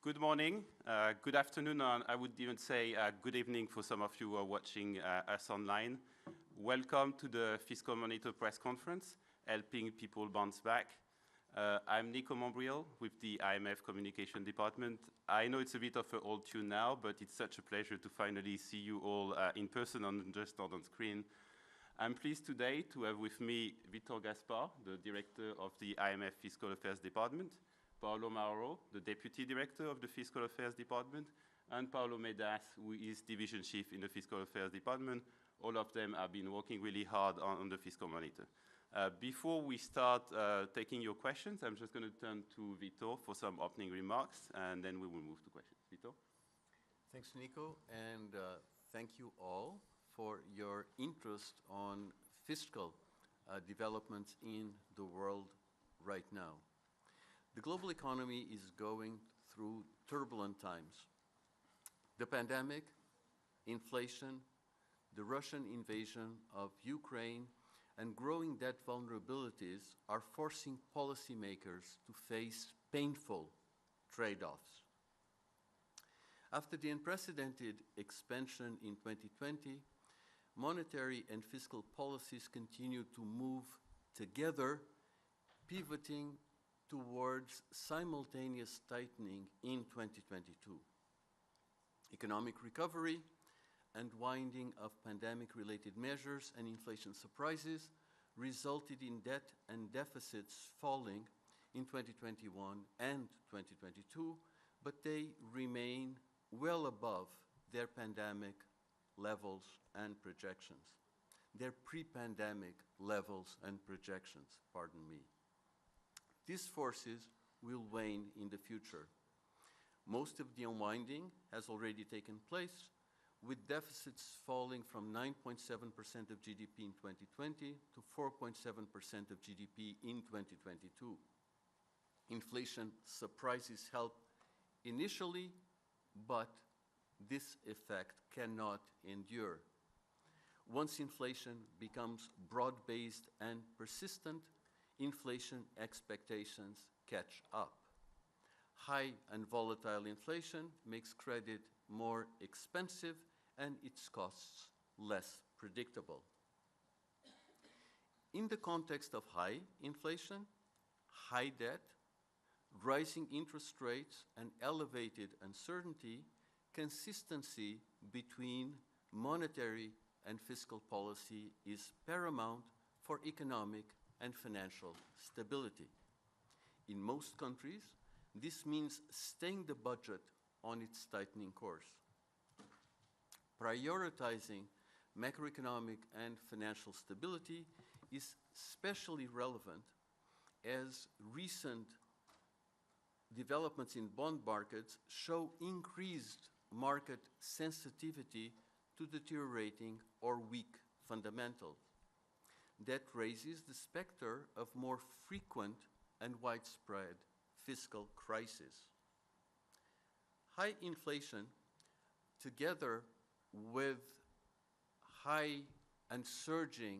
Good morning, good afternoon, and I would even say good evening for some of you who are watching us online. Welcome to the Fiscal Monitor press conference, Helping People Bounce Back. I'm Nico Montbrial with the IMF Communication Department. I know it's a bit of an old tune now, but it's such a pleasure to finally see you all in person and just not on screen. I'm pleased today to have with me Vitor Gaspar, the Director of the IMF Fiscal Affairs Department, Paolo Mauro, the Deputy Director of the Fiscal Affairs Department, and Paulo Medas, who is Division Chief in the Fiscal Affairs Department. All of them have been working really hard on the Fiscal Monitor. Before we start taking your questions, I'm just going to turn to Vitor for some opening remarks, and then we will move to questions. Vitor? Thanks, Nico, and thank you all for your interest on fiscal developments in the world right now. The global economy is going through turbulent times. The pandemic, inflation, the Russian invasion of Ukraine, and growing debt vulnerabilities are forcing policymakers to face painful trade-offs. After the unprecedented expansion in 2020, monetary and fiscal policies continue to move together, pivoting towards simultaneous tightening in 2022. Economic recovery and winding of pandemic-related measures and inflation surprises resulted in debt and deficits falling in 2021 and 2022, but they remain well above their pandemic levels and projections, their pre-pandemic levels and projections, pardon me. These forces will wane in the future. Most of the unwinding has already taken place, with deficits falling from 9.7% of GDP in 2020 to 4.7% of GDP in 2022. Inflation surprises helped initially, but this effect cannot endure. Once inflation becomes broad-based and persistent, inflation expectations catch up. High and volatile inflation makes credit more expensive and its costs less predictable. In the context of high inflation, high debt, rising interest rates, and elevated uncertainty, consistency between monetary and fiscal policy is paramount for economic and financial stability. In most countries, this means staying the budget on its tightening course. Prioritizing macroeconomic and financial stability is especially relevant as recent developments in bond markets show increased market sensitivity to deteriorating or weak fundamentals. That raises the specter of more frequent and widespread fiscal crisis. High inflation, together with high and surging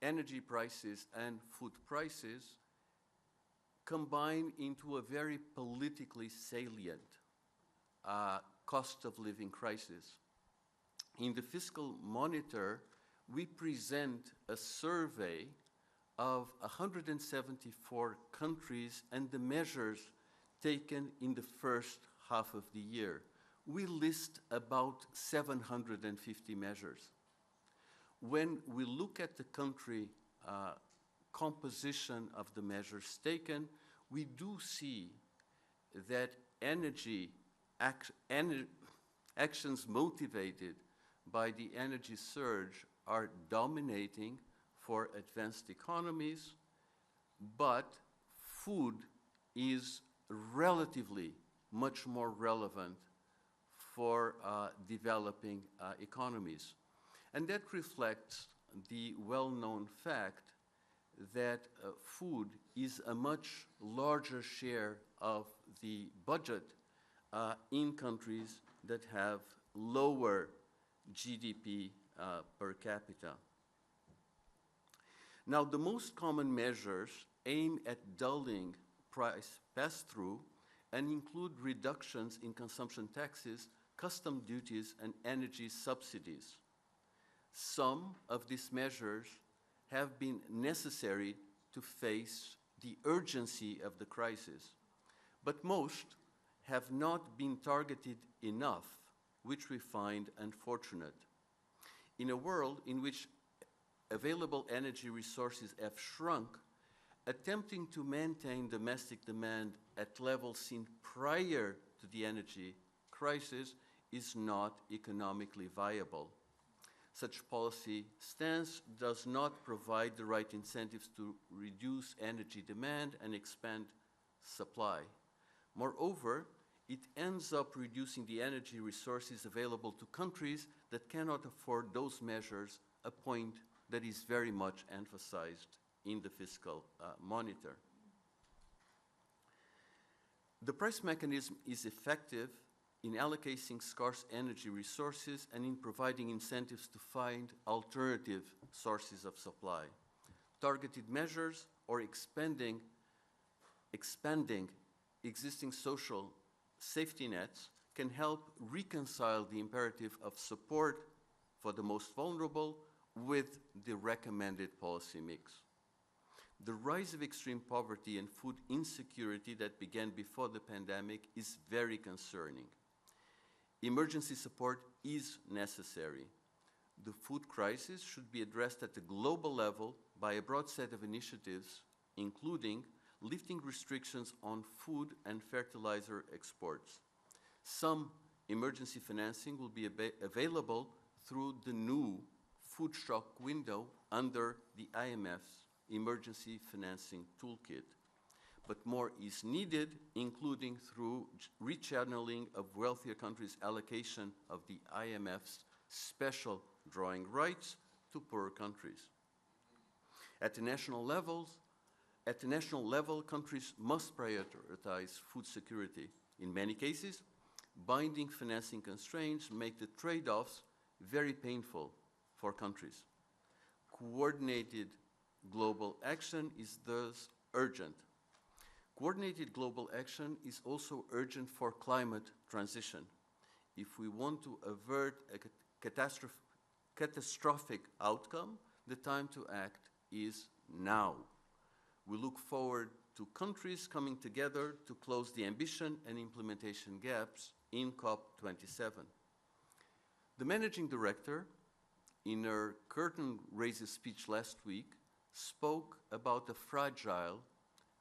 energy prices and food prices, combine into a very politically salient cost of living crisis. In the Fiscal Monitor, we present a survey of 174 countries and the measures taken in the first half of the year. We list about 750 measures. When we look at the country composition of the measures taken, we do see that actions motivated by the energy surge are dominating for advanced economies, but food is relatively much more relevant for developing economies. And that reflects the well-known fact that food is a much larger share of the budget in countries that have lower GDP per capita. Now, the most common measures aim at dulling pass-through and include reductions in consumption taxes, custom duties, and energy subsidies. Some of these measures have been necessary to face the urgency of the crisis, but most have not been targeted enough, which we find unfortunate. In a world in which available energy resources have shrunk, attempting to maintain domestic demand at levels seen prior to the energy crisis is not economically viable. Such policy stance does not provide the right incentives to reduce energy demand and expand supply. Moreover, it ends up reducing the energy resources available to countries that cannot afford those measures, a point that is very much emphasized in the fiscal monitor. The price mechanism is effective in allocating scarce energy resources and in providing incentives to find alternative sources of supply. Targeted measures or expanding existing social safety nets can help reconcile the imperative of support for the most vulnerable with the recommended policy mix. The rise of extreme poverty and food insecurity that began before the pandemic is very concerning. Emergency support is necessary. The food crisis should be addressed at the global level by a broad set of initiatives, including lifting restrictions on food and fertilizer exports. Some emergency financing will be available through the new food shock window under the IMF's Emergency Financing Toolkit. But more is needed, including through rechanneling of wealthier countries' allocation of the IMF's special drawing rights to poorer countries. At the national level, countries must prioritize food security. In many cases, binding financing constraints make the trade-offs very painful for countries. Coordinated global action is thus urgent. Coordinated global action is also urgent for climate transition. If we want to avert a catastrophic outcome, the time to act is now. We look forward to countries coming together to close the ambition and implementation gaps in COP27. The managing director, in her curtain-raiser speech last week, spoke about a fragile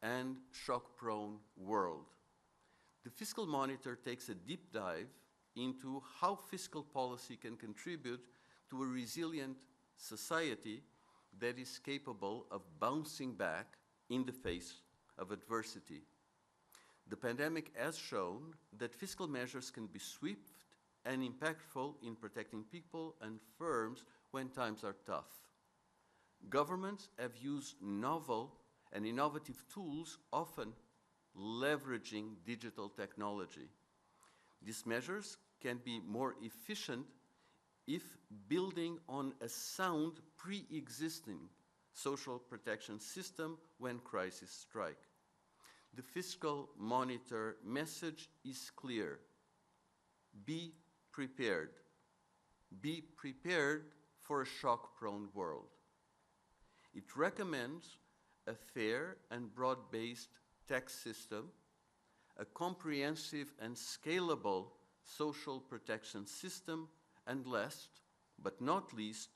and shock-prone world. The fiscal monitor takes a deep dive into how fiscal policy can contribute to a resilient society that is capable of bouncing back in the face of adversity. The pandemic has shown that fiscal measures can be swift and impactful in protecting people and firms when times are tough. Governments have used novel and innovative tools, often leveraging digital technology. These measures can be more efficient if building on a sound pre-existing social protection system when crises strike. The fiscal monitor message is clear. Be prepared. Be prepared for a shock-prone world. It recommends a fair and broad-based tax system, a comprehensive and scalable social protection system, and last but not least,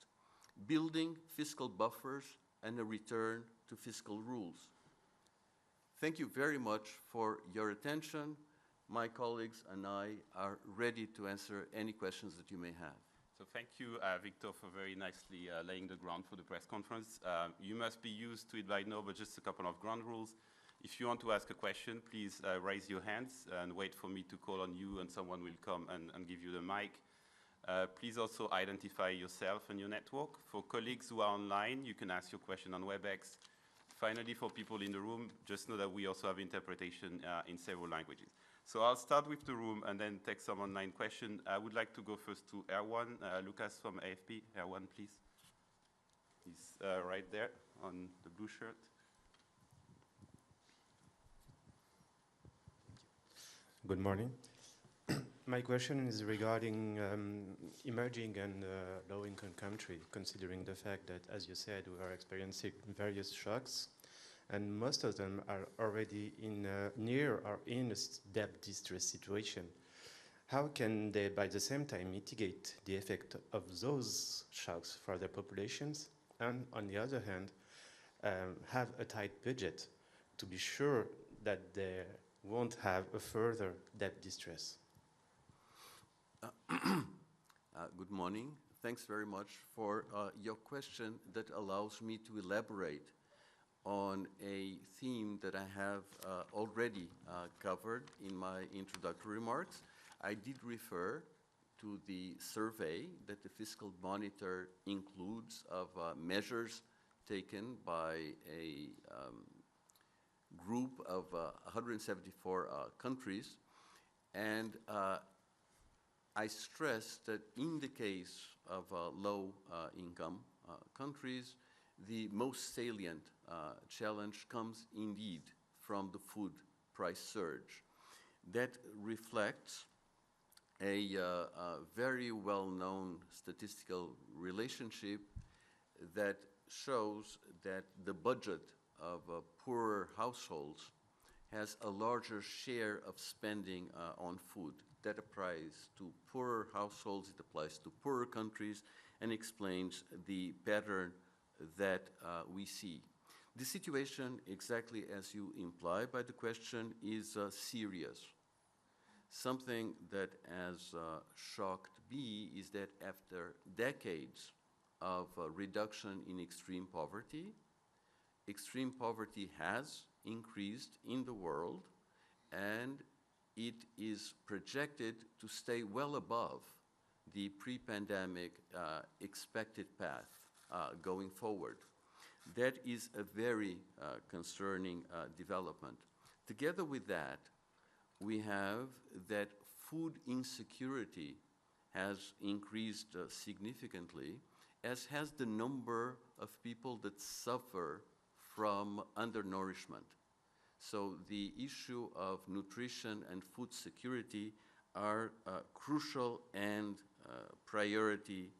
building fiscal buffers and a return to fiscal rules. Thank you very much for your attention. My colleagues and I are ready to answer any questions that you may have. So thank you, Victor, for very nicely laying the ground for the press conference. You must be used to it by now, but just a couple of ground rules. If you want to ask a question, please raise your hands and wait for me to call on you, and someone will come and give you the mic. Please also identify yourself and your network. For colleagues who are online, you can ask your question on WebEx. Finally, for people in the room, just know that we also have interpretation in several languages. So I'll start with the room and then take some online questions. I would like to go first to Erwan, Lucas from AFP. Erwan, please. He's right there on the blue shirt. Good morning. My question is regarding emerging and low-income country, considering the fact that, as you said, we are experiencing various shocks, and most of them are already in near or in a debt distress situation. How can they, by the same time, mitigate the effect of those shocks for their populations, and on the other hand, have a tight budget to be sure that they won't have a further debt distress? Good morning. Thanks very much for your question that allows me to elaborate on a theme that I have already covered in my introductory remarks. I did refer to the survey that the Fiscal Monitor includes of measures taken by a group of 174 countries, and I stress that in the case of low-income countries, the most salient challenge comes indeed from the food price surge. That reflects a very well-known statistical relationship that shows that the budget of poorer households has a larger share of spending on food. That applies to poorer households, it applies to poorer countries, and explains the pattern that we see. The situation, exactly as you imply by the question, is serious. Something that has shocked me is that after decades of reduction in extreme poverty has increased in the world, and it is projected to stay well above the pre-pandemic expected path going forward. That is a very concerning development. Together with that, we have that food insecurity has increased significantly, as has the number of people that suffer from undernourishment. So the issue of nutrition and food security are crucial and priority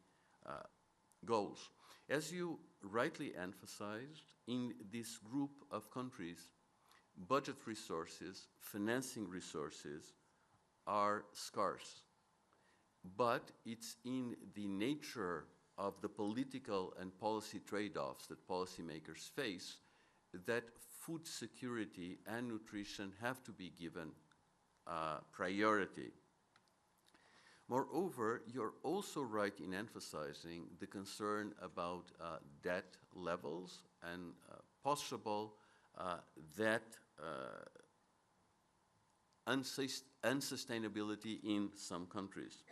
goals. As you rightly emphasized, in this group of countries, budget resources, financing resources are scarce. But it's in the nature of the political and policy trade-offs that policymakers face that food security and nutrition have to be given priority. Moreover, you're also right in emphasizing the concern about debt levels and possible debt unsustainability in some countries.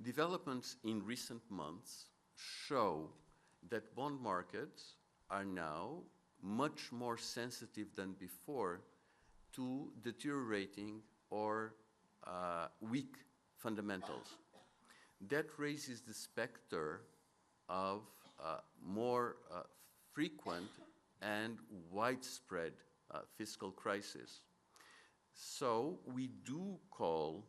Developments in recent months show that bond markets are now much more sensitive than before to deteriorating or weak fundamentals. That raises the specter of more frequent and widespread fiscal crisis. So we do call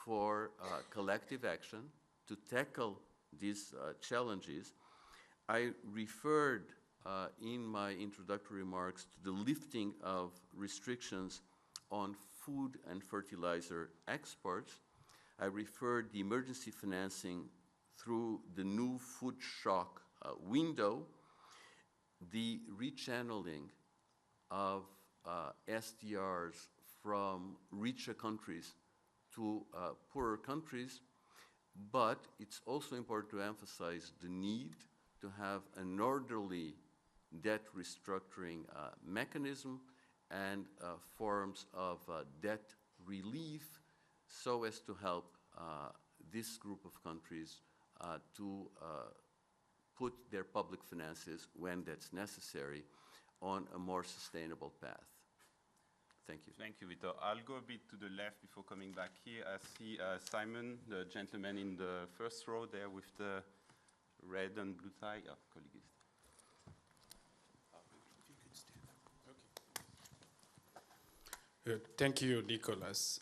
for collective action to tackle these challenges. I referred in my introductory remarks to the lifting of restrictions on food and fertilizer exports. I referred the emergency financing through the new food shock window, the rechanneling of SDRs from richer countries to poorer countries, but it's also important to emphasize the need to have an orderly debt restructuring mechanism and forms of debt relief so as to help this group of countries to put their public finances, when that's necessary, on a more sustainable path. Thank you. Thank you, Vitor. I'll go a bit to the left before coming back here. I see Simon, the gentleman in the first row there with the red and blue tie. Oh, colleague is Thank you, Nicholas.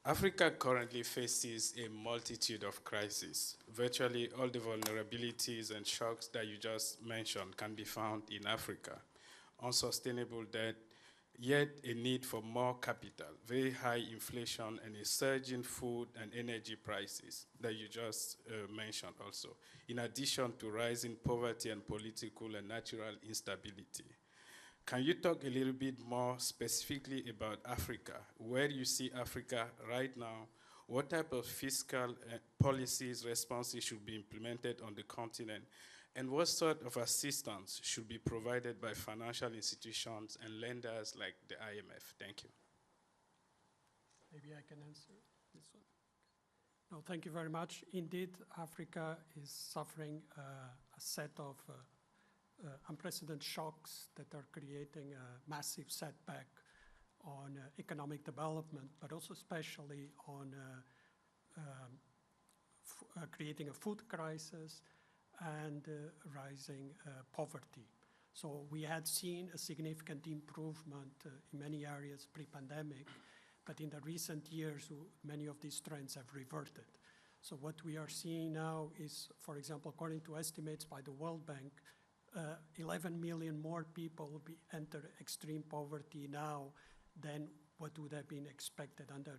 Africa currently faces a multitude of crises. Virtually all the vulnerabilities and shocks that you just mentioned can be found in Africa. Unsustainable debt, yet a need for more capital, very high inflation, and a surge in food and energy prices that you just mentioned also, in addition to rising poverty and political and natural instability. Can you talk a little bit more specifically about Africa? Where do you see Africa right now? What type of fiscal policies, responses should be implemented on the continent? And what sort of assistance should be provided by financial institutions and lenders like the IMF? Thank you. Maybe I can answer this one. No, thank you very much. Indeed, Africa is suffering a set of unprecedented shocks that are creating a massive setback on economic development, but also especially on creating a food crisis and rising poverty. So we had seen a significant improvement in many areas pre-pandemic, but in the recent years, many of these trends have reverted. So what we are seeing now is, for example, according to estimates by the World Bank, 11 million more people will enter extreme poverty now than what would have been expected under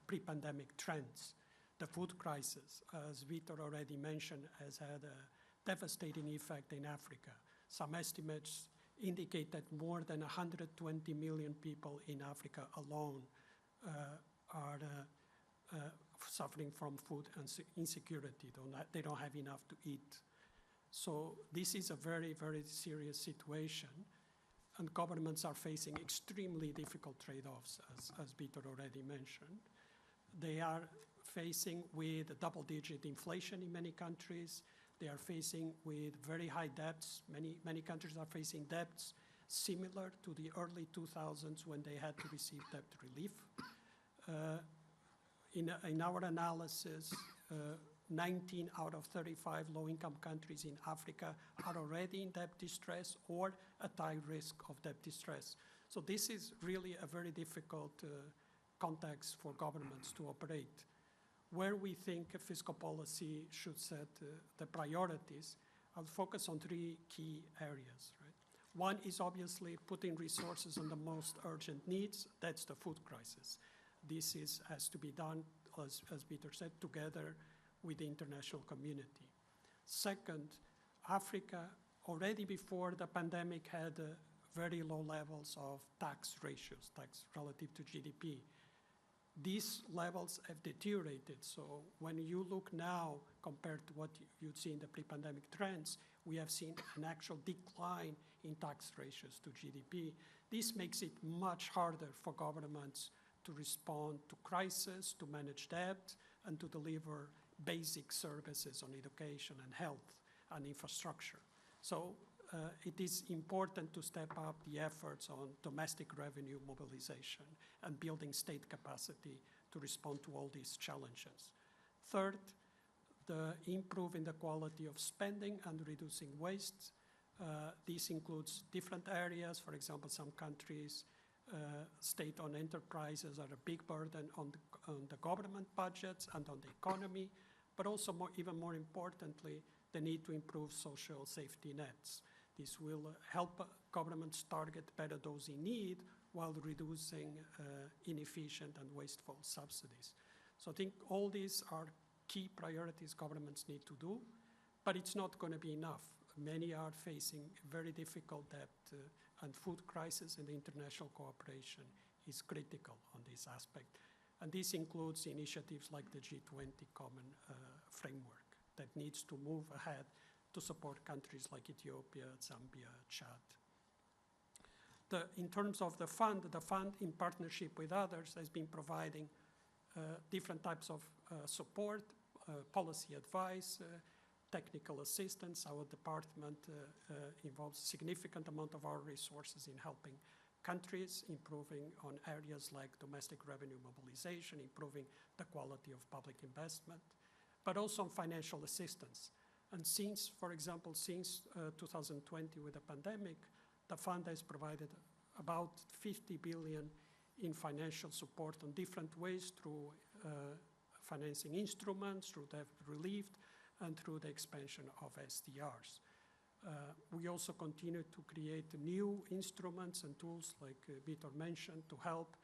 pre-pandemic trends. The food crisis, as Vitor already mentioned, has had a devastating effect in Africa. Some estimates indicate that more than 120 million people in Africa alone are suffering from food insecurity. They don't have enough to eat. So this is a very, very serious situation, and governments are facing extremely difficult trade-offs, as Vitor already mentioned. They are facing with double-digit inflation in many countries. They are facing with very high debts. Many countries are facing debts similar to the early 2000s when they had to receive debt relief. In our analysis, 19 out of 35 low-income countries in Africa are already in debt distress or at high risk of debt distress. So this is really a very difficult context for governments to operate. Where we think a fiscal policy should set the priorities, I'll focus on three key areas. Right? One is obviously putting resources on the most urgent needs. That's the food crisis. This has to be done, as Peter said, together with the international community. Second, Africa, already before the pandemic, had very low levels of tax ratios, tax relative to GDP. These levels have deteriorated. So when you look now compared to what you'd see in the pre-pandemic trends, we have seen an actual decline in tax ratios to GDP. This makes it much harder for governments to respond to crisis, to manage debt, and to deliver basic services on education and health and infrastructure. So it is important to step up the efforts on domestic revenue mobilization and building state capacity to respond to all these challenges. Third, improving the quality of spending and reducing waste. This includes different areas. For example, some countries, state-owned enterprises are a big burden on the government budgets and on the economy, but also even more importantly, the need to improve social safety nets. This will help governments target better those in need while reducing inefficient and wasteful subsidies. So I think all these are key priorities governments need to do, but it's not going to be enough. Many are facing very difficult debt and food crisis, and international cooperation is critical on this aspect. And this includes initiatives like the G20 Common Framework that needs to move ahead to support countries like Ethiopia, Zambia, Chad. In terms of the fund in partnership with others has been providing different types of support, policy advice, technical assistance. Our department involves a significant amount of our resources in helping countries, improving on areas like domestic revenue mobilization, improving the quality of public investment, but also on financial assistance. And since, for example, since 2020 with the pandemic, the fund has provided about 50 billion in financial support on different ways through financing instruments, through debt relief, and through the expansion of SDRs. We also continue to create new instruments and tools, like Vitor mentioned, to help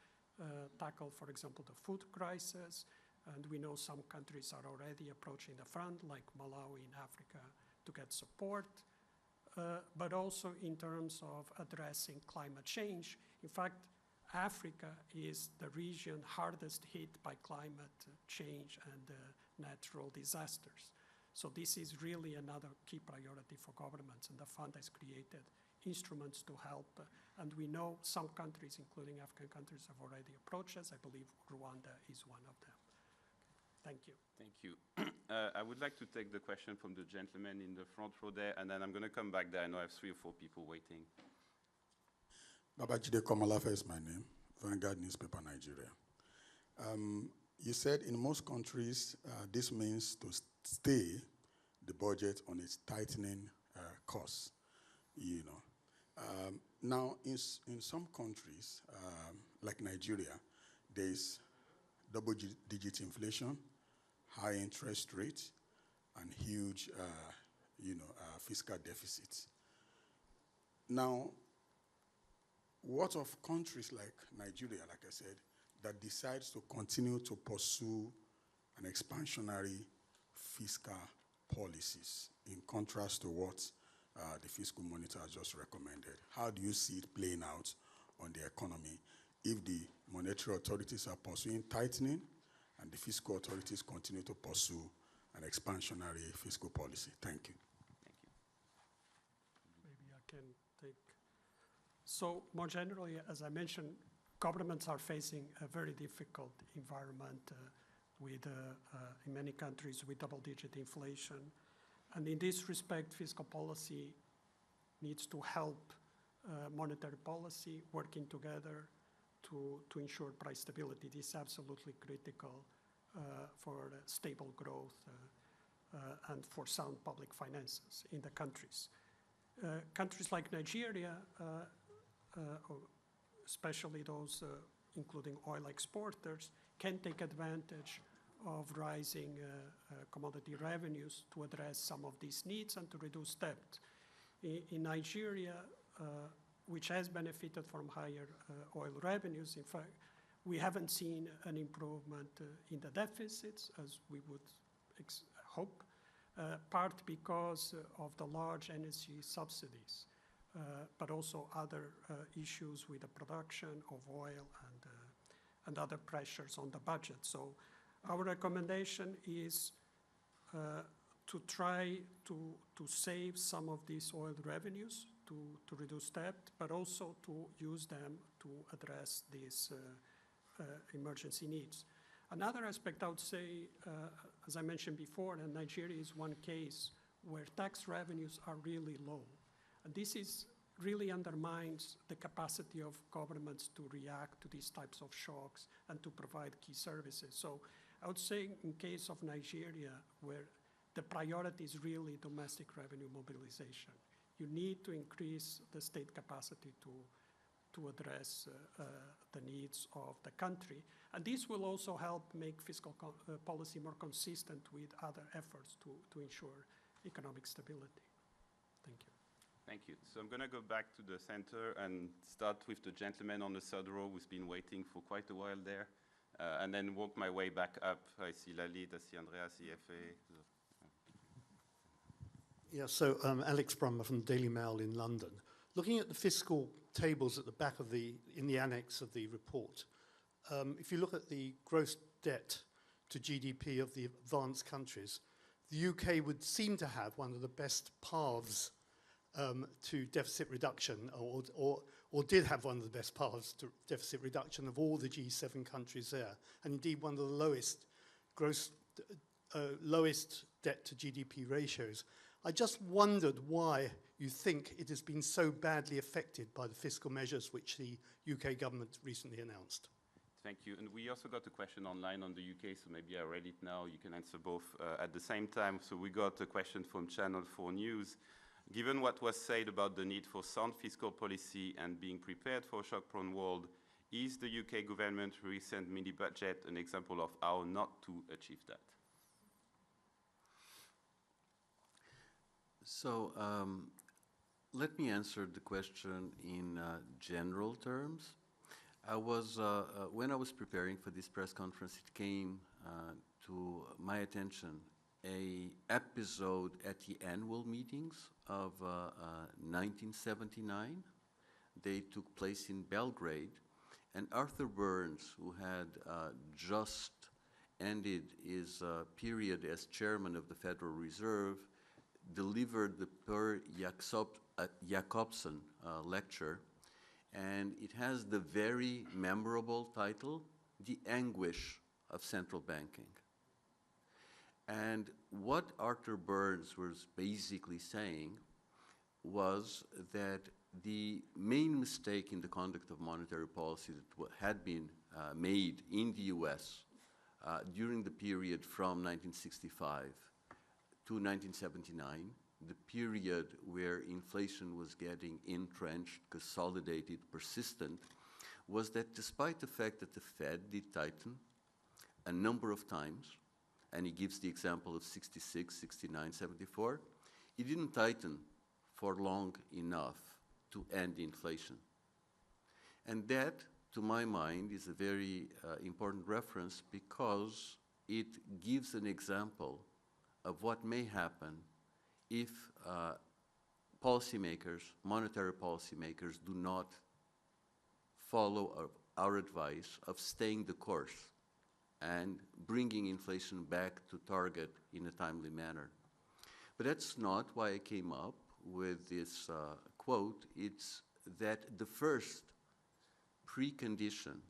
tackle, for example, the food crisis. And we know some countries are already approaching the front, like Malawi in Africa, to get support. But also in terms of addressing climate change. In fact, Africa is the region hardest hit by climate change and natural disasters. So this is really another key priority for governments, and the fund has created instruments to help. And we know some countries, including African countries, have already approached us. I believe Rwanda is one of them. Thank you. Thank you. I would like to take the question from the gentleman in the front row there, and then I'm going to come back there. I know I have 3 or 4 people waiting. Babajide Komalafe is my name, Vanguard Newspaper, Nigeria. You said in most countries, this means to stay the budget on its tightening course, you know. Now, in some countries, like Nigeria, there is double-digit inflation, high interest rates, and huge, fiscal deficits. Now, what of countries like Nigeria, like I said, that decides to continue to pursue an expansionary fiscal policies in contrast to what the fiscal monitor has just recommended? How do you see it playing out on the economy if the monetary authorities are pursuing tightening and the fiscal authorities continue to pursue an expansionary fiscal policy? Thank you. Thank you. Maybe I can take. So more generally, as I mentioned, governments are facing a very difficult environment with, in many countries, with double-digit inflation. And in this respect, fiscal policy needs to help monetary policy working together to ensure price stability. This is absolutely critical for stable growth and for sound public finances in the countries. Countries like Nigeria, especially those including oil exporters, can take advantage of rising commodity revenues to address some of these needs and to reduce debt. In Nigeria, which has benefited from higher oil revenues, in fact, we haven't seen an improvement in the deficits as we would hope, part because of the large energy subsidies, but also other issues with the production of oil and other pressures on the budget. So our recommendation is to try to save some of these oil revenues to reduce debt, but also to use them to address these emergency needs. Another aspect I would say, as I mentioned before, and Nigeria is one case where tax revenues are really low. And this really undermines the capacity of governments to react to these types of shocks and to provide key services. So I would say in case of Nigeria, where the priority is really domestic revenue mobilization, you need to increase the state capacity to address the needs of the country. And this will also help make fiscal policy more consistent with other efforts to ensure economic stability. Thank you. Thank you. So I'm going to go back to the center and start with the gentleman on the 3rd row who's been waiting for quite a while there, and then work my way back up. I see Lalit, I see Andrea, I see FA. Yeah, so Alex Brummer from the Daily Mail in London. Looking at the fiscal tables at the back of in the annex of the report, if you look at the gross debt to GDP of the advanced countries, the UK would seem to have one of the best paths to deficit reduction, or did have one of the best paths to deficit reduction of all the G7 countries there, and indeed one of the lowest debt to GDP ratios. I just wondered why you think it has been so badly affected by the fiscal measures which the UK government recently announced. Thank you. And we also got a question online on the UK, so maybe I read it now. You can answer both at the same time. So we got a question from Channel 4 News. Given what was said about the need for sound fiscal policy and being prepared for a shock-prone world, is the UK government recent mini-budget an example of how not to achieve that? So let me answer the question in general terms. When I was preparing for this press conference, it came to my attention an episode at the annual meetings of 1979. They took place in Belgrade, and Arthur Burns, who had just ended his period as chairman of the Federal Reserve, delivered the Per Jacobson lecture, and it has the very memorable title, The Anguish of Central Banking. And what Arthur Burns was basically saying was that the main mistake in the conduct of monetary policy that had been made in the US during the period from 1965 to 1979, the period where inflation was getting entrenched, consolidated, persistent, was that despite the fact that the Fed did tighten a number of times, and he gives the example of 66, 69, 74, it didn't tighten for long enough to end inflation. And that, to my mind, is a very important reference because it gives an example of what may happen if policymakers, monetary policymakers, do not follow our advice of staying the course and bringing inflation back to target in a timely manner. But that's not why I came up with this quote. It's that the first precondition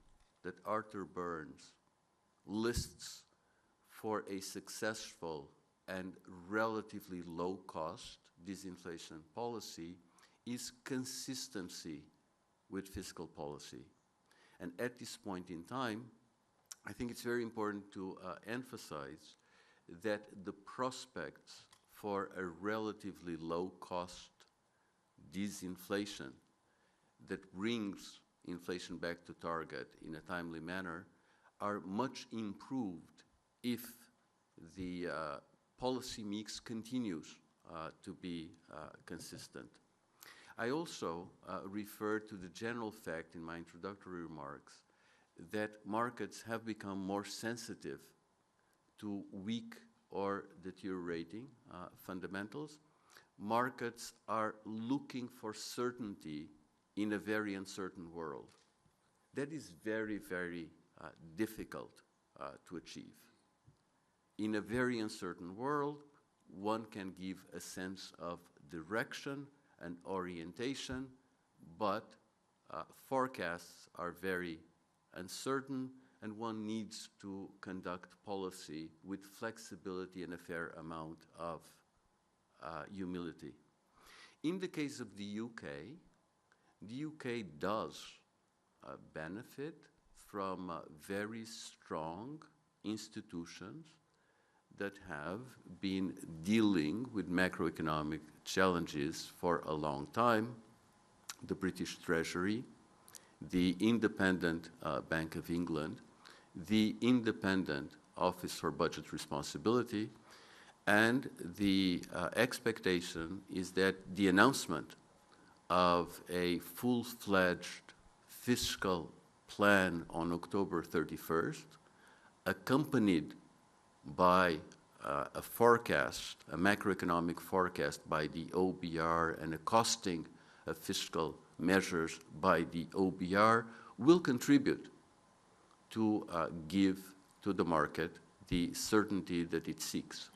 that Arthur Burns lists for a successful and relatively low-cost disinflation policy is consistency with fiscal policy. And at this point in time, I think it's very important to emphasize that the prospects for a relatively low-cost disinflation that brings inflation back to target in a timely manner are much improved if the policy mix continues to be consistent. I also refer to the general fact in my introductory remarks that markets have become more sensitive to weak or deteriorating fundamentals. Markets are looking for certainty in a very uncertain world. That is very, very difficult to achieve. In a very uncertain world, one can give a sense of direction and orientation, but forecasts are very uncertain, and one needs to conduct policy with flexibility and a fair amount of humility. In the case of the UK does benefit from very strong institutions that have been dealing with macroeconomic challenges for a long time: the British Treasury, the Independent Bank of England, the Independent Office for Budget Responsibility, and the expectation is that the announcement of a full-fledged fiscal plan on October 31st, accompanied by a forecast, a macroeconomic forecast by the OBR and a costing of fiscal measures by the OBR, will contribute to give to the market the certainty that it seeks.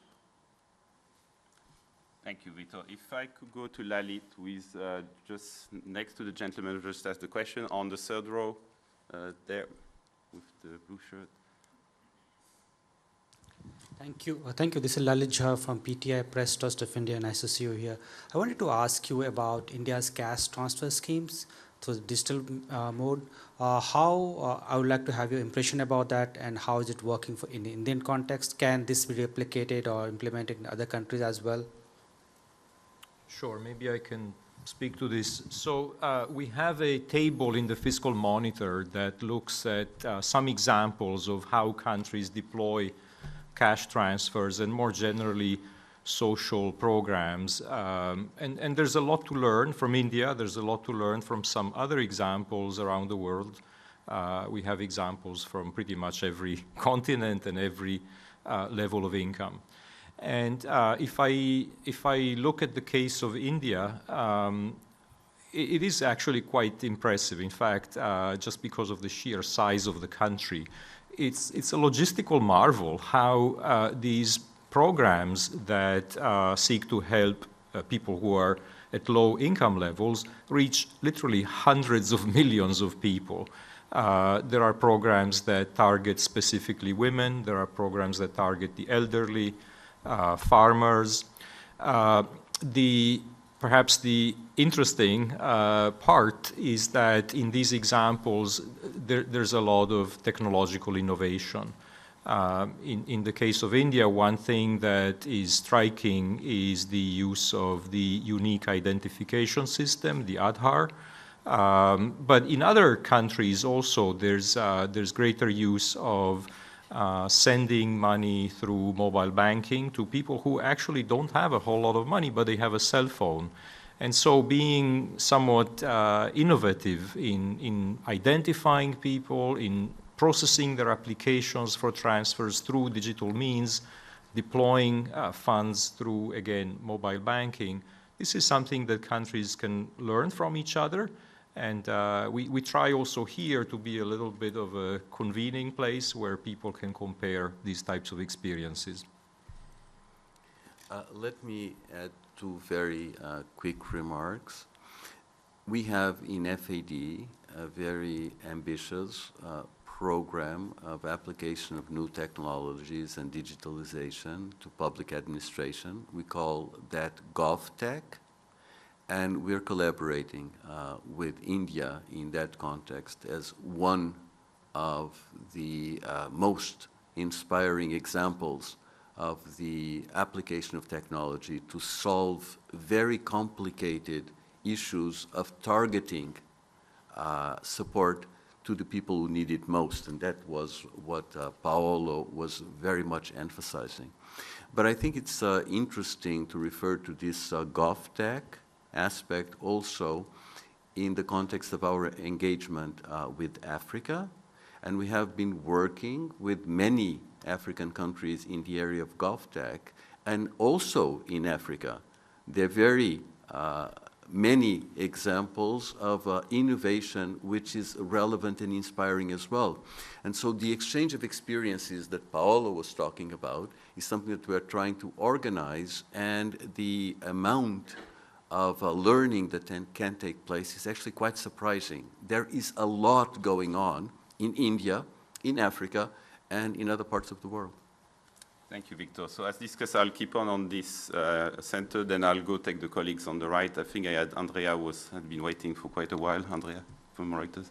Thank you, Vitor. If I could go to Lalit, who is just next to the gentleman who just asked the question, on the third row there with the blue shirt. Thank you. Thank you. This is Lalit Jha from PTI Press Trust of India. Nice to see you here. I wanted to ask you about India's cash transfer schemes through digital mode. I would like to have your impression about that, and how is it working in the Indian context? Can this be replicated or implemented in other countries as well? Sure, maybe I can speak to this. So we have a table in the Fiscal Monitor that looks at some examples of how countries deploy cash transfers and more generally social programs. And there's a lot to learn from India. There's a lot to learn from some other examples around the world. We have examples from pretty much every continent and every level of income. And if I look at the case of India, it is actually quite impressive. In fact, just because of the sheer size of the country, it's a logistical marvel how these programs that seek to help people who are at low income levels reach literally hundreds of millions of people. There are programs that target specifically women. There are programs that target the elderly, farmers. Perhaps the interesting part is that in these examples, there's a lot of technological innovation. In the case of India, one thing that is striking is the use of the unique identification system, the Aadhaar. But in other countries also, there's greater use of sending money through mobile banking to people who actually don't have a whole lot of money, but they have a cell phone. And so being somewhat innovative in identifying people, in processing their applications for transfers through digital means, deploying funds through, again, mobile banking, this is something that countries can learn from each other. And we try also here to be a little bit of a convening place where people can compare these types of experiences. Let me add two very quick remarks. We have in FAD a very ambitious program of application of new technologies and digitalization to public administration. We call that GovTech. And we're collaborating with India in that context as one of the most inspiring examples of the application of technology to solve very complicated issues of targeting support to the people who need it most. And that was what Paolo was very much emphasizing. But I think it's interesting to refer to this GovTech aspect also in the context of our engagement with Africa. And we have been working with many African countries in the area of GovTech and also in Africa. There are very many examples of innovation which is relevant and inspiring as well. And so the exchange of experiences that Paolo was talking about is something that we're trying to organize, and the amount of learning that can take place is actually quite surprising. There is a lot going on in India, in Africa, and in other parts of the world. Thank you, Victor. So as discussed, I'll keep on this center, then I'll go take the colleagues on the right. I think I had Andrea had been waiting for quite a while. Andrea from Reuters.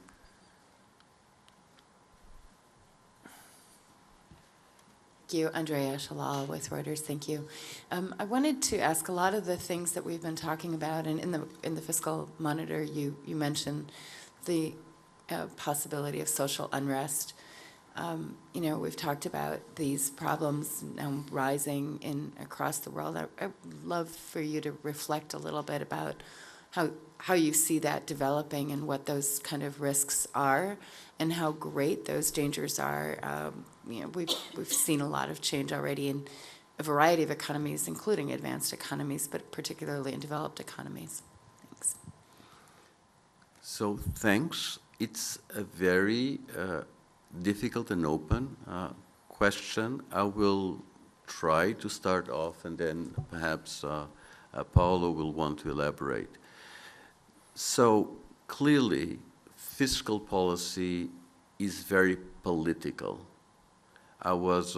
Thank you, Andrea Shalal with Reuters. Thank you. I wanted to ask a lot of the things that we've been talking about, and in the Fiscal Monitor, you mentioned the possibility of social unrest. You know, we've talked about these problems now rising across the world. I'd love for you to reflect a little bit about how you see that developing and what those kind of risks are and how great those dangers are. You know, we've seen a lot of change already in a variety of economies, including advanced economies, but particularly in developed economies. Thanks. So thanks. It's a very difficult and open question. I will try to start off, and then perhaps Paolo will want to elaborate. So clearly, fiscal policy is very political. I was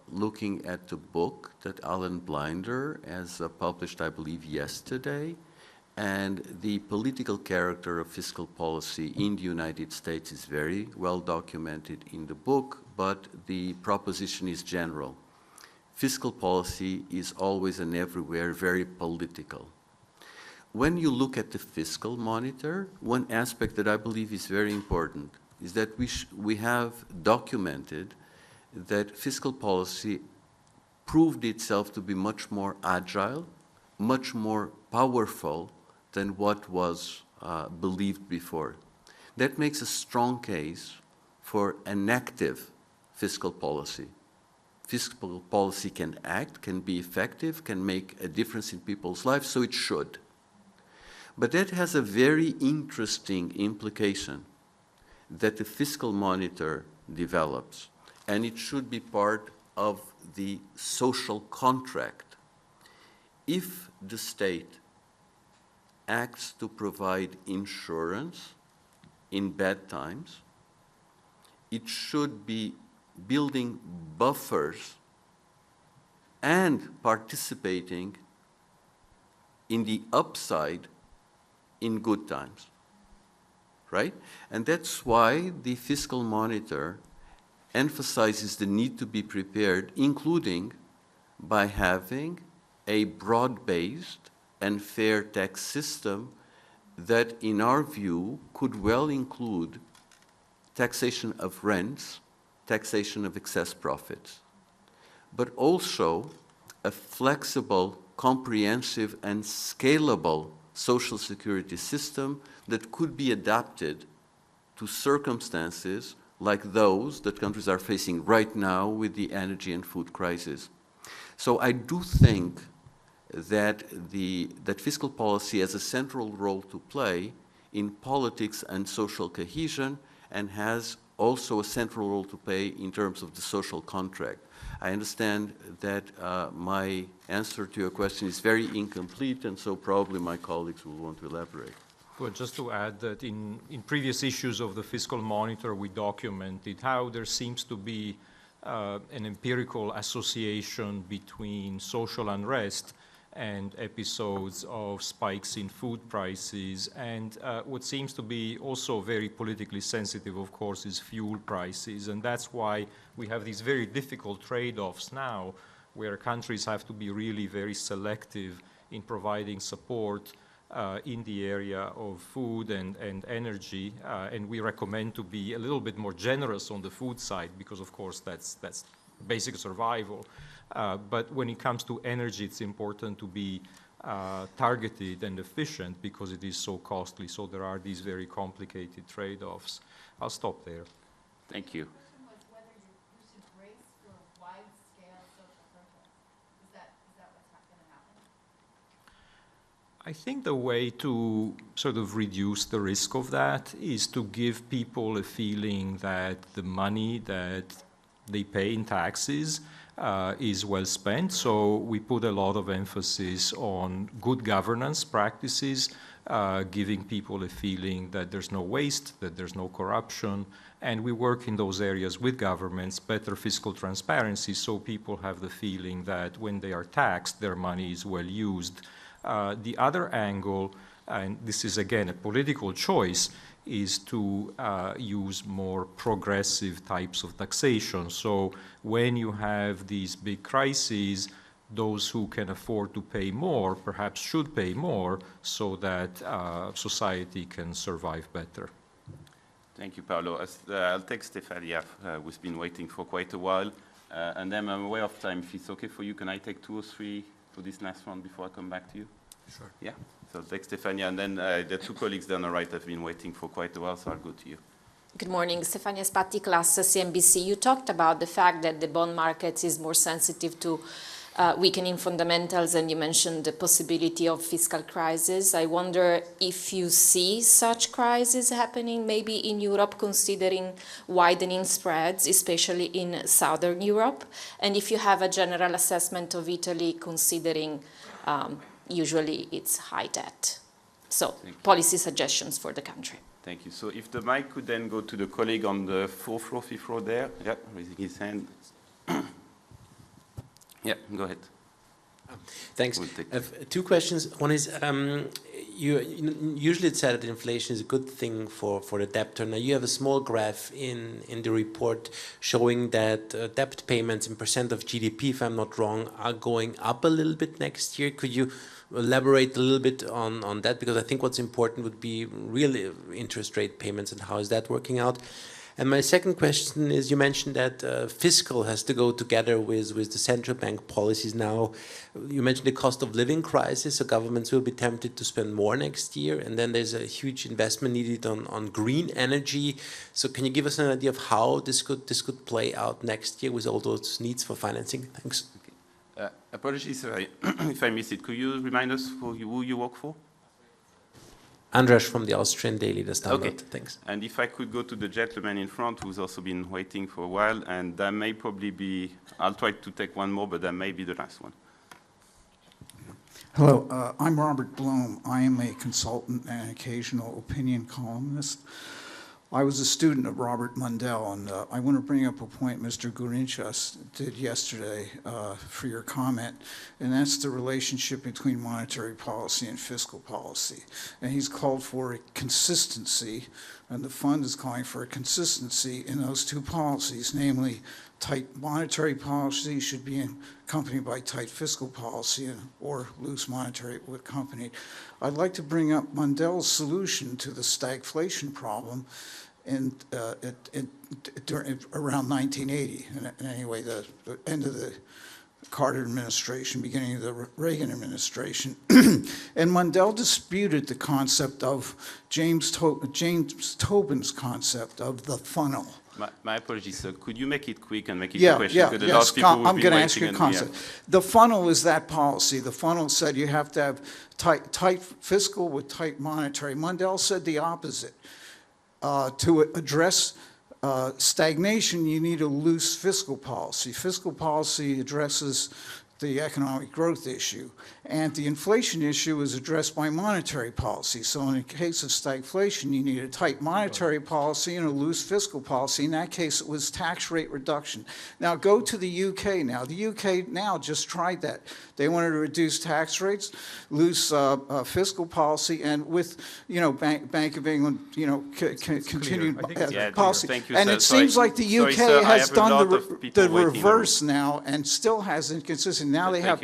looking at the book that Alan Blinder has published, I believe, yesterday, and the political character of fiscal policy in the United States is very well documented in the book, but the proposition is general. Fiscal policy is always and everywhere very political. when you look at the fiscal monitor, one aspect that I believe is very important is that we have documented that fiscal policy proved itself to be much more agile, much more powerful than what was believed before. That makes a strong case for an active fiscal policy. Fiscal policy can act, can be effective, can make a difference in people's lives, so it should. But that has a very interesting implication that the fiscal monitor develops, and it should be part of the social contract. If the state acts to provide insurance in bad times, it should be building buffers and participating in the upside in good times, right? And that's why the fiscal monitor emphasizes the need to be prepared, including by having a broad-based and fair tax system that, in our view, could well include taxation of rents, taxation of excess profits, but also a flexible, comprehensive, and scalable social security system that could be adapted to circumstances like those that countries are facing right now with the energy and food crisis. So I do think that that fiscal policy has a central role to play in politics and social cohesion, and has also a central role to play in terms of the social contract. I understand that my answer to your question is very incomplete, and so probably my colleagues will want to elaborate. Well, just to add that in previous issues of the Fiscal Monitor, we documented how there seems to be an empirical association between social unrest and episodes of spikes in food prices. And what seems to be also very politically sensitive, of course, is fuel prices. And that's why we have these very difficult trade-offs now, where countries have to be really very selective in providing support in the area of food and energy. And we recommend to be a little bit more generous on the food side, because, of course, that's basic survival. But when it comes to energy, it's important to be targeted and efficient because it is so costly. So there are these very complicated trade-offs. I'll stop there. Thank you. The question was whether you should brace for wide-scale social protests. Is that what's going to happen? I think the way to sort of reduce the risk of that is to give people a feeling that the money that they pay in taxes is well spent. So we put a lot of emphasis on good governance practices, giving people a feeling that there's no waste, that there's no corruption, and we work in those areas with governments, better fiscal transparency, so people have the feeling that when they are taxed, their money is well used. The other angle, and this is again a political choice, is to use more progressive types of taxation. So when you have these big crises, those who can afford to pay more perhaps should pay more so that society can survive better. Thank you, Paolo. I'll take Stefania, who's been waiting for quite a while. And then I'm aware of time. If it's okay for you, can I take 2 or 3 for this last one before I come back to you? Sure. Yeah? So take Stefania, and then the 2 colleagues down the right have been waiting for quite a while, so I'll go to you. Good morning, Stefania Spatti, Class CNBC. You talked about the fact that the bond market is more sensitive to weakening fundamentals, and you mentioned the possibility of fiscal crisis. I wonder if you see such crises happening maybe in Europe, considering widening spreads, especially in Southern Europe, and if you have a general assessment of Italy, considering usually it's high debt. So policy suggestions for the country. Thank you. So if the mic could then go to the colleague on the 4th row, 5th row there. Yeah, raising his hand. Yeah, go ahead. Thanks. We'll I have two questions. One is, usually it's said that inflation is a good thing for the debtor. Now you have a small graph in the report showing that debt payments in % of GDP, if I'm not wrong, are going up a little bit next year. Could you elaborate a little bit on that? Because I think what's important would be really interest rate payments and how is that working out? And my second question is, you mentioned that fiscal has to go together with the central bank policies now. You mentioned the cost of living crisis, so governments will be tempted to spend more next year, and then there's a huge investment needed on green energy. So can you give us an idea of how this could play out next year with all those needs for financing? Thanks. Okay. Apologies if I missed it. Could you remind us who you work for? Andras from the Austrian Daily, the Standard. Okay. Thanks. And if I could go to the gentleman in front who's also been waiting for a while, and that may probably be, I'll try to take one more, but that may be the last one. Hello, I'm Robert Blome. I am a consultant and an occasional opinion columnist. I was a student of Robert Mundell, and I want to bring up a point Mr. Gourinchas did yesterday for your comment, and that's the relationship between monetary policy and fiscal policy. And he's called for a consistency, and the fund is calling for a consistency in those two policies, namely tight monetary policy should be accompanied by tight fiscal policy, or loose monetary accompanied. I'd like to bring up Mundell's solution to the stagflation problem around 1980. And anyway, the end of the Carter administration, beginning of the Reagan administration. And Mundell disputed the concept of James Tobin's concept of the funnel. My apologies, sir. Could you make it quick and make it a question? I'm going to ask you a concept. The funnel is that policy. The funnel said you have to have tight fiscal with tight monetary. Mundell said the opposite. To address stagnation, you need a loose fiscal policy. Fiscal policy addresses the economic growth issue, and the inflation issue is addressed by monetary policy. So in the case of stagflation, you need a tight monetary policy and a loose fiscal policy. In that case, it was tax rate reduction. Now go to the UK now. The UK now just tried that. They wanted to reduce tax rates, loose fiscal policy, and with, Bank of England, continued policy. Thank you, and sir. it seems like the UK has done the reverse now and still has inconsistent. Now they have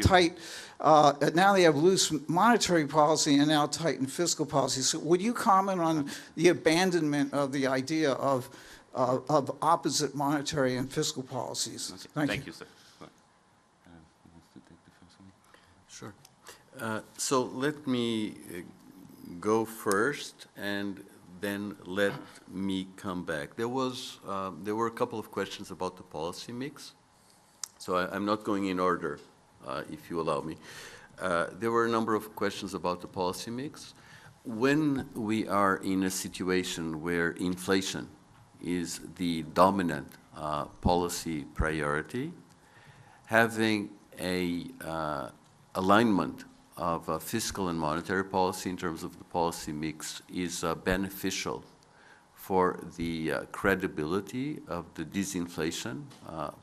now they have loose monetary policy and now tightened fiscal policy. So would you comment on the abandonment of the idea of opposite monetary and fiscal policies? Okay. Thank you, sir. Sure. So let me go first, and then let me come back. There were a couple of questions about the policy mix. So I'm not going in order, if you allow me. There were a number of questions about the policy mix. When we are in a situation where inflation is the dominant policy priority, having a alignment of fiscal and monetary policy in terms of the policy mix is beneficial for the credibility of the disinflation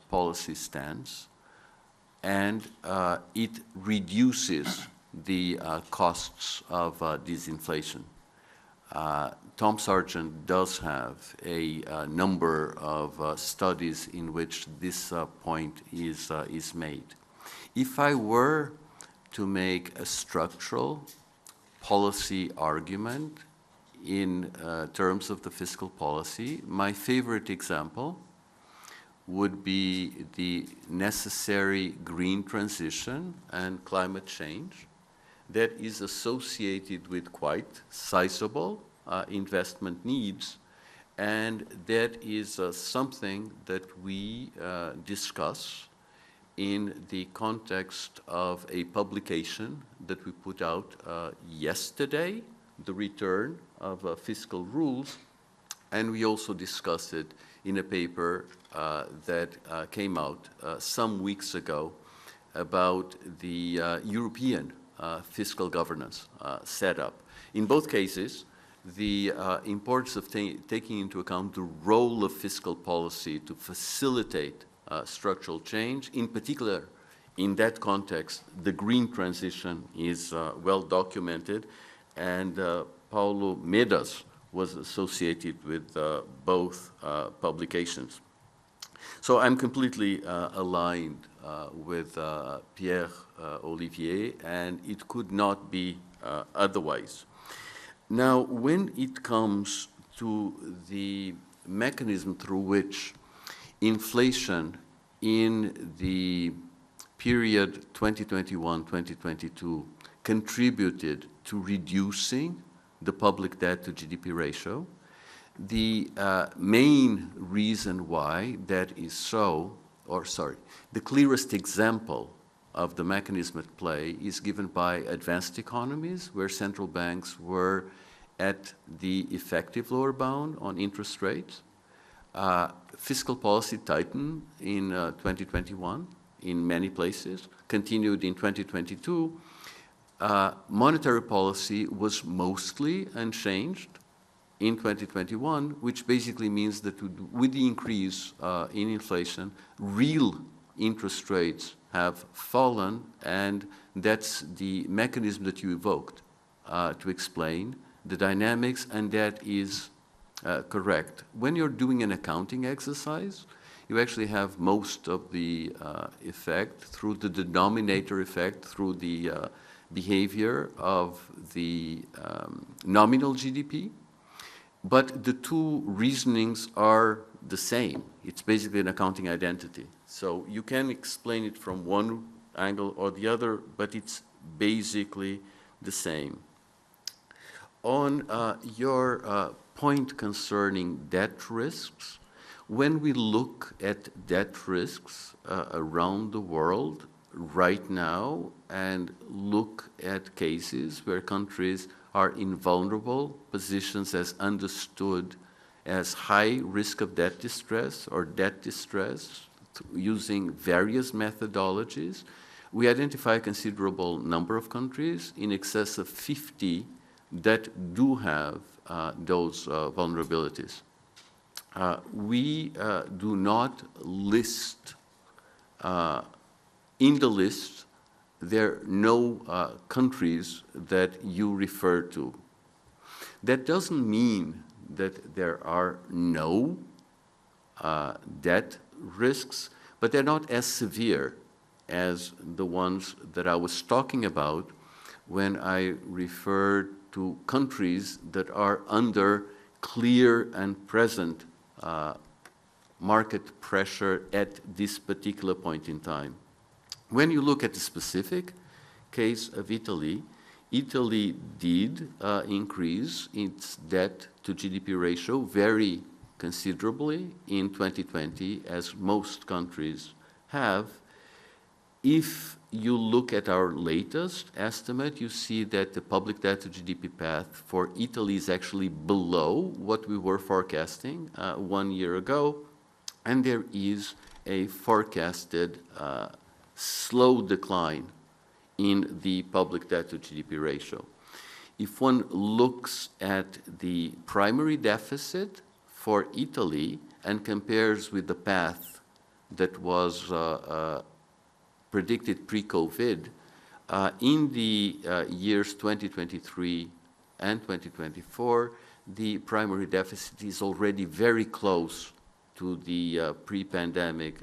policy stance, and it reduces the costs of disinflation. Tom Sargent does have a number of studies in which this point is made. If I were to make a structural policy argument in terms of the fiscal policy, my favorite example would be the necessary green transition and climate change that is associated with quite sizable investment needs, and that is something that we discuss in the context of a publication that we put out yesterday, the return of fiscal rules, and we also discussed it in a paper that came out some weeks ago about the European fiscal governance setup. In both cases, the importance of taking into account the role of fiscal policy to facilitate structural change, in particular in that context, the green transition is well documented, and Paulo Medas was associated with both publications. So I'm completely aligned with Pierre Olivier, and it could not be otherwise. Now, when it comes to the mechanism through which inflation in the period 2021-2022 contributed to reducing the public debt to GDP ratio, the main reason why that is so, the clearest example of the mechanism at play is given by advanced economies, where central banks were at the effective lower bound on interest rates. Fiscal policy tightened in 2021 in many places, continued in 2022. Monetary policy was mostly unchanged in 2021, which basically means that with the increase in inflation, real interest rates have fallen, and that's the mechanism that you evoked to explain the dynamics, and that is correct. When you're doing an accounting exercise, you actually have most of the effect through the denominator effect, through the behavior of the nominal GDP. But the two reasonings are the same. It's basically an accounting identity. So you can explain it from one angle or the other, but it's basically the same. On your point concerning debt risks, when we look at debt risks around the world right now and look at cases where countries are in vulnerable positions as understood as high risk of debt distress or debt distress using various methodologies, we identify a considerable number of countries, in excess of 50, that do have those vulnerabilities. We do not list, in the list, there are no countries that you refer to. That doesn't mean that there are no debt risks, but they're not as severe as the ones that I was talking about when I referred to countries that are under clear and present market pressure at this particular point in time. When you look at the specific case of Italy, Italy did increase its debt to GDP ratio very considerably in 2020, as most countries have. If you look at our latest estimate, you see that the public debt to GDP path for Italy is actually below what we were forecasting 1 year ago, and there is a forecasted slow decline in the public debt to GDP ratio. If one looks at the primary deficit for Italy and compares with the path that was predicted pre-COVID, in the years 2023 and 2024, the primary deficit is already very close to the pre-pandemic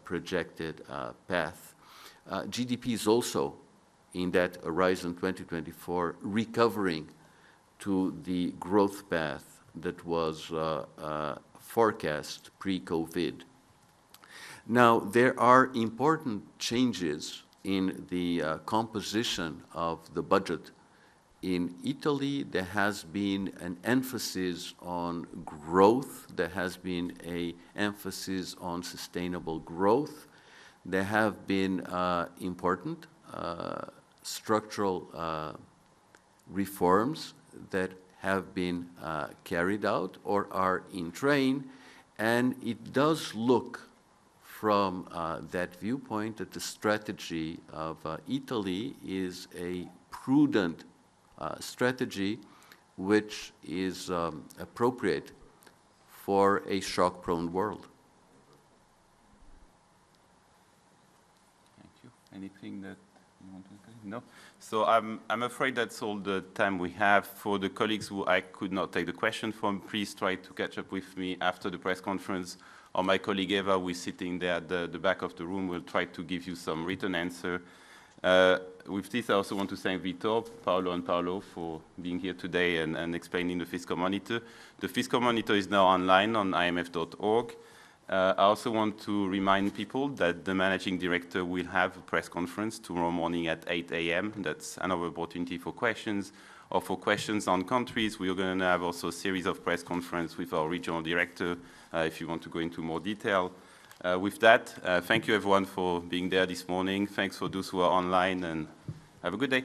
projected path. GDP is also, in that horizon 2024, recovering to the growth path that was forecast pre-COVID. Now, there are important changes in the composition of the budget. In Italy, there has been an emphasis on growth. There has been an emphasis on sustainable growth. There have been important structural reforms that have been carried out or are in train, and it does look from that viewpoint that the strategy of Italy is a prudent strategy which is appropriate for a shock-prone world. Anything that you want to say? No? So I'm afraid that's all the time we have. For the colleagues who I could not take the question from, please try to catch up with me after the press conference, or my colleague Eva, who is sitting there at the back of the room, will try to give you some written answer. With this, I also want to thank Vitor, Paolo, and Paolo for being here today and explaining the Fiscal Monitor. The Fiscal Monitor is now online on imf.org. I also want to remind people that the Managing Director will have a press conference tomorrow morning at 8 a.m. That's another opportunity for questions, or for questions on countries. We're going to have also a series of press conferences with our Regional Director if you want to go into more detail. With that, thank you everyone for being there this morning. Thanks for those who are online, and have a good day.